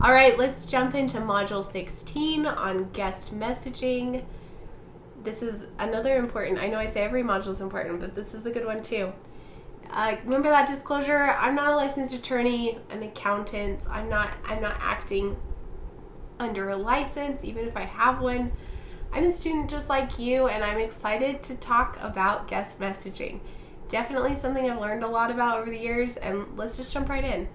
All right, let's jump into module 16 on guest messaging. This is another important, I know I say every module is important, but this is a good one too. Remember that disclosure? I'm not a licensed attorney, an accountant. I'm not acting under a license, even if I have one. I'm a student just like you, and I'm excited to talk about guest messaging. Definitely something I've learned a lot about over the years, and let's just jump right in.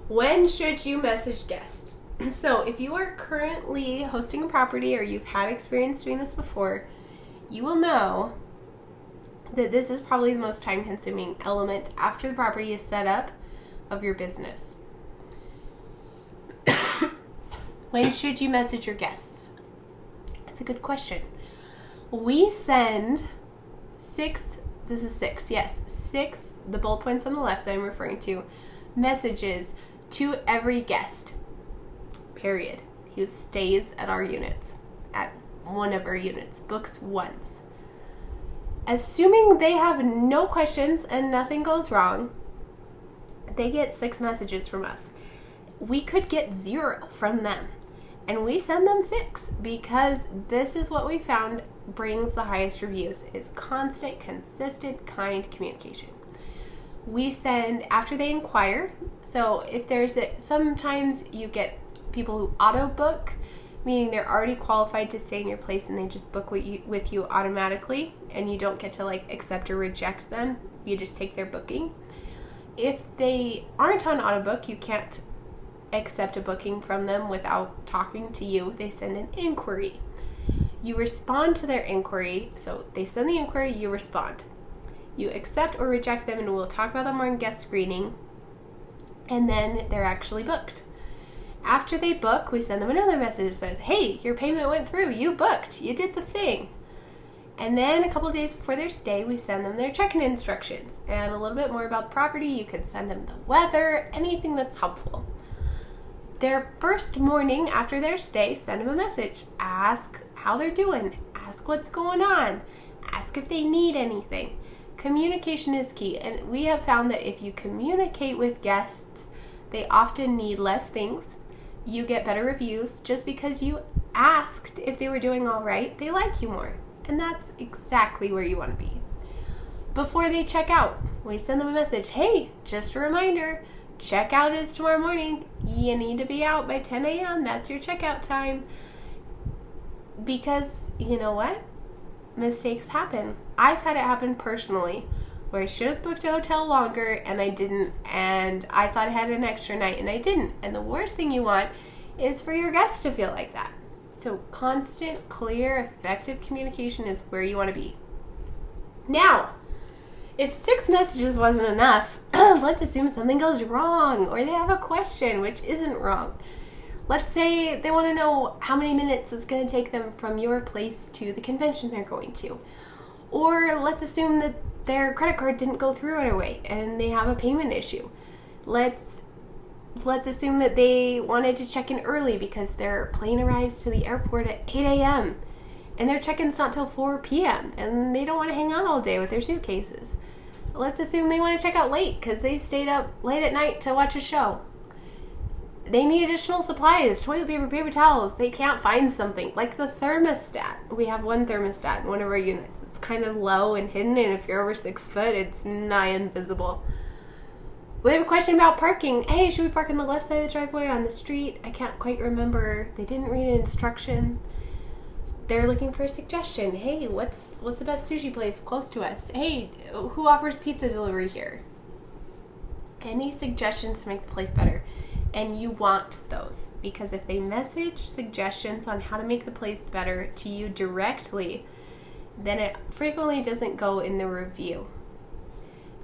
When should you message guests? So if you are currently hosting a property or you've had experience doing this before, you will know that this is probably the most time-consuming element after the property is set up of your business. When should you message your guests? That's a good question. We send six, the bullet points on the left that I'm referring to, messages to every guest, period, who stays at our units, at one of our units, books once. Assuming they have no questions and nothing goes wrong, they get 6 messages from us. We could get 0 from them, and we send them 6 because this is what we found brings the highest reviews, is constant, consistent, kind communication. We send after they inquire. So if sometimes you get people who auto book, meaning they're already qualified to stay in your place and they just book with you automatically, and you don't get to accept or reject them. You just take their booking. If they aren't on auto book, you can't accept a booking from them without talking to you. They send an inquiry. You respond to their inquiry. So they send the inquiry, you respond. You accept or reject them, and we'll talk about them on guest screening, and then they're actually booked. After they book, we send them another message that says, hey, your payment went through, you booked, you did the thing. And then a couple days before their stay, we send them their check-in instructions and a little bit more about the property. You could send them the weather, anything that's helpful. Their first morning after their stay, send them a message. Ask how they're doing. Ask what's going on. Ask if they need anything. Communication is key, and we have found that if you communicate with guests, they often need less things. You get better reviews. Just because you asked if they were doing all right, they like you more. And that's exactly where you want to be. Before they check out, we send them a message. Hey, just a reminder, checkout is tomorrow morning. You need to be out by 10 a.m. That's your checkout time. Because you know what? Mistakes happen. I've had it happen personally, where I should have booked a hotel longer and I didn't, and I thought I had an extra night and I didn't. And the worst thing you want is for your guests to feel like that. So constant, clear, effective communication is where you want to be. Now, if 6 messages wasn't enough, let's assume something goes wrong or they have a question, which isn't wrong. Let's say they want to know how many minutes it's going to take them from your place to the convention they're going to. Or let's assume that their credit card didn't go through right away and they have a payment issue. Let's assume that they wanted to check in early because their plane arrives to the airport at 8 a.m. and their check-in's not till 4 p.m. and they don't want to hang out all day with their suitcases. Let's assume they want to check out late because they stayed up late at night to watch a show. They need additional supplies, toilet paper, paper towels. They can't find something. Like the thermostat. We have one thermostat in one of our units. It's kind of low and hidden, and if you're over 6 foot, it's nigh invisible. We have a question about parking. Hey, should we park on the left side of the driveway or on the street? I can't quite remember. They didn't read an instruction. They're looking for a suggestion. Hey, what's the best sushi place close to us? Hey, who offers pizza delivery here? Any suggestions to make the place better? And you want those, because if they message suggestions on how to make the place better to you directly, then it frequently doesn't go in the review.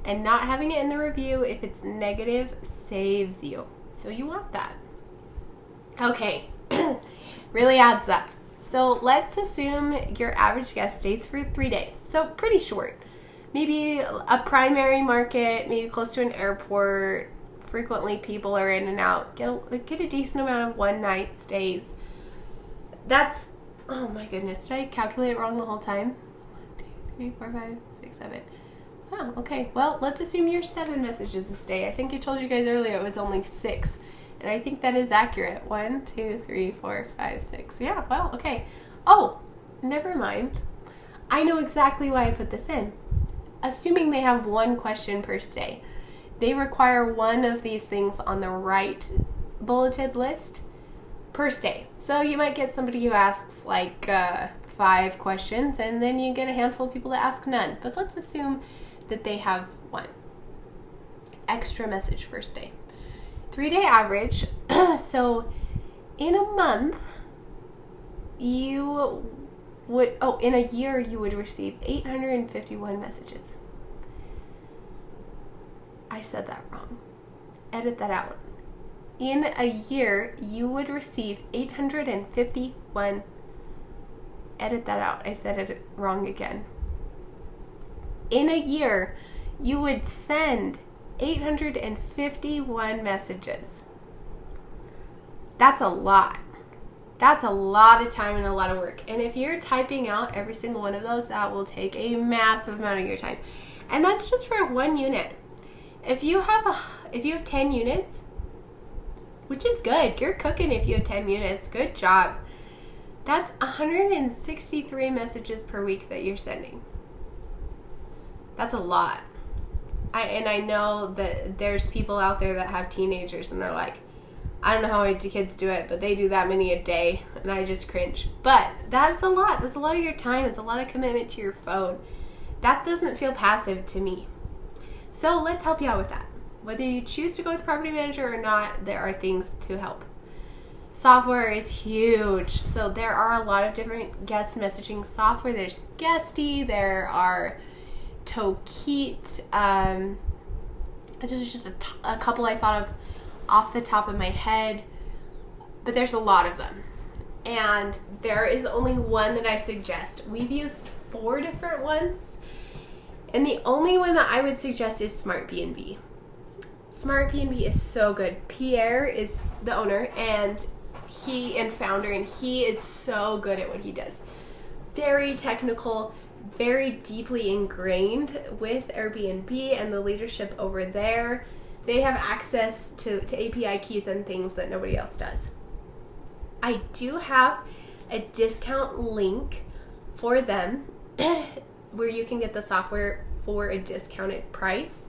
And not having it in the review, if it's negative, saves you. So you want that. Okay, really adds up. So let's assume your average guest stays for 3 days. So pretty short. Maybe a primary market, maybe close to an airport. Frequently people are in and out. Get a decent amount of one-night stays. That's, oh my goodness, did I calculate it wrong the whole time? 1, 2, 3, 4, 5, 6, 7. Oh, okay. Well, let's assume you're 7 messages a stay. I think I told you guys earlier it was only 6. And I think that is accurate. 1, 2, 3, 4, 5, 6. Yeah, well, okay. Oh, never mind. I know exactly why I put this in. Assuming they have one question per stay, they require one of these things on the right bulleted list per stay. So you might get somebody who asks like 5 questions, and then you get a handful of people that ask none. But let's assume that they have one extra message per stay. 3-day average. So in a month, you would, in a year, you would receive 851 messages. I said that wrong. Edit that out. In a year, you would receive 851. Edit that out. I said it wrong again. In a year, you would send 851 messages. That's a lot. That's a lot of time and a lot of work. And if you're typing out every single one of those, that will take a massive amount of your time. And that's just for one unit. If you have 10 units, which is good. You're cooking if you have 10 units. Good job. That's 163 messages per week that you're sending. That's a lot. I know that there's people out there that have teenagers and they're like, I don't know how my kids do it, but they do that many a day, and I just cringe. But that's a lot. That's a lot of your time. It's a lot of commitment to your phone. That doesn't feel passive to me. So let's help you out with that. Whether you choose to go with Property Manager or not, there are things to help. Software is huge. So there are a lot of different guest messaging software. There's Guesty. There are Tokeet. There's just a couple I thought of off the top of my head, but there's a lot of them. And there is only one that I suggest. We've used 4 different ones, and the only one that I would suggest is Smart B&B. Smart B&B is so good. Pierre is the owner and founder, and he is so good at what he does. Very technical, very deeply ingrained with Airbnb and the leadership over there. They have access to API keys and things that nobody else does. I do have a discount link for them where you can get the software for a discounted price.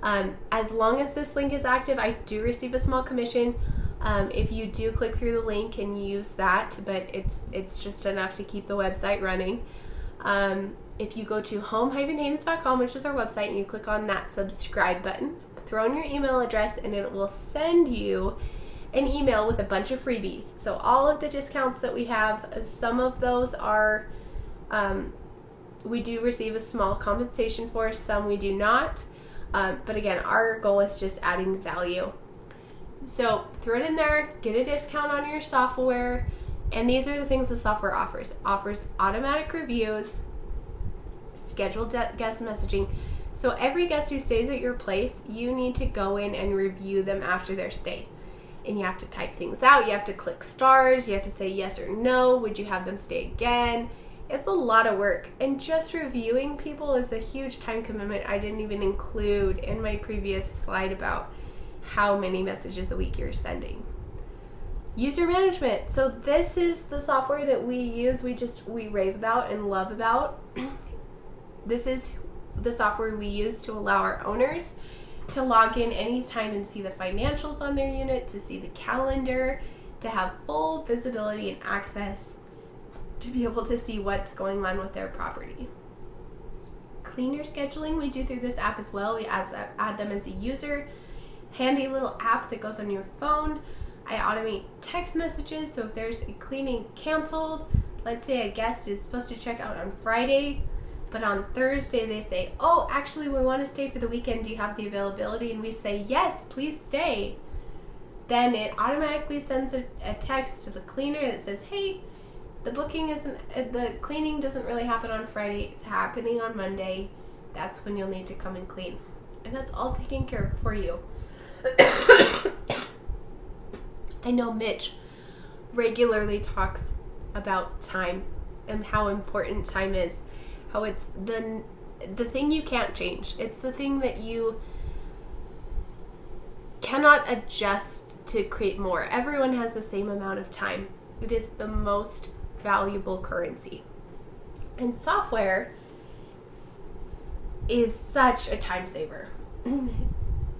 As long as this link is active, I do receive a small commission if you do click through the link and use that, but it's just enough to keep the website running. If you go to home-havens.com, which is our website, and you click on that subscribe button, throw in your email address, and it will send you an email with a bunch of freebies. So all of the discounts that we have, some of those are we do receive a small compensation for, some we do not. But again, our goal is just adding value. So throw it in there, get a discount on your software, and these are the things the software offers. Offers automatic reviews, scheduled guest messaging. So every guest who stays at your place, you need to go in and review them after their stay. And you have to type things out, you have to click stars, you have to say yes or no, would you have them stay again? It's a lot of work. And just reviewing people is a huge time commitment I didn't even include in my previous slide about how many messages a week you're sending. User management. So this is the software that we use, we rave about and love about. This is the software we use to allow our owners to log in anytime and see the financials on their unit, to see the calendar, to have full visibility and access, to be able to see what's going on with their property. Cleaner scheduling we do through this app as well. We add them as a user. Handy little app that goes on your phone. I automate text messages, so if there's a cleaning canceled, let's say a guest is supposed to check out on Friday, but on Thursday they say, oh, actually we want to stay for the weekend, do you have the availability? And we say, yes, please stay. Then it automatically sends a text to the cleaner that says, hey, the cleaning doesn't really happen on Friday, it's happening on Monday. That's when you'll need to come and clean. And that's all taken care of for you. I know Mitch regularly talks about time and how important time is. How it's the thing you can't change. It's the thing that you cannot adjust to create more. Everyone has the same amount of time. It is the most valuable currency. And software is such a time saver.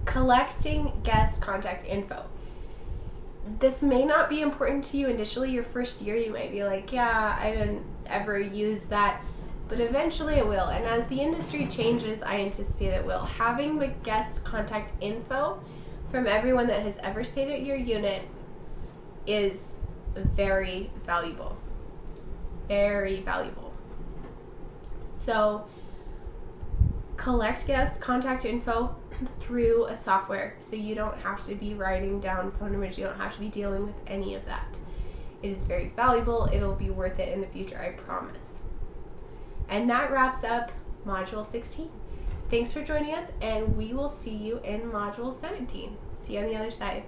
Collecting guest contact info. This may not be important to you initially. Your first year, you might be like, yeah, I didn't ever use that. But eventually it will. And as the industry changes, I anticipate it will. Having the guest contact info from everyone that has ever stayed at your unit is very valuable. Very valuable. So collect guest contact info through a software, so you don't have to be writing down phone numbers. You don't have to be dealing with any of that. It is very valuable. It'll be worth it in the future, I promise. And that wraps up Module 16. Thanks for joining us, and we will see you in Module 17. See you on the other side.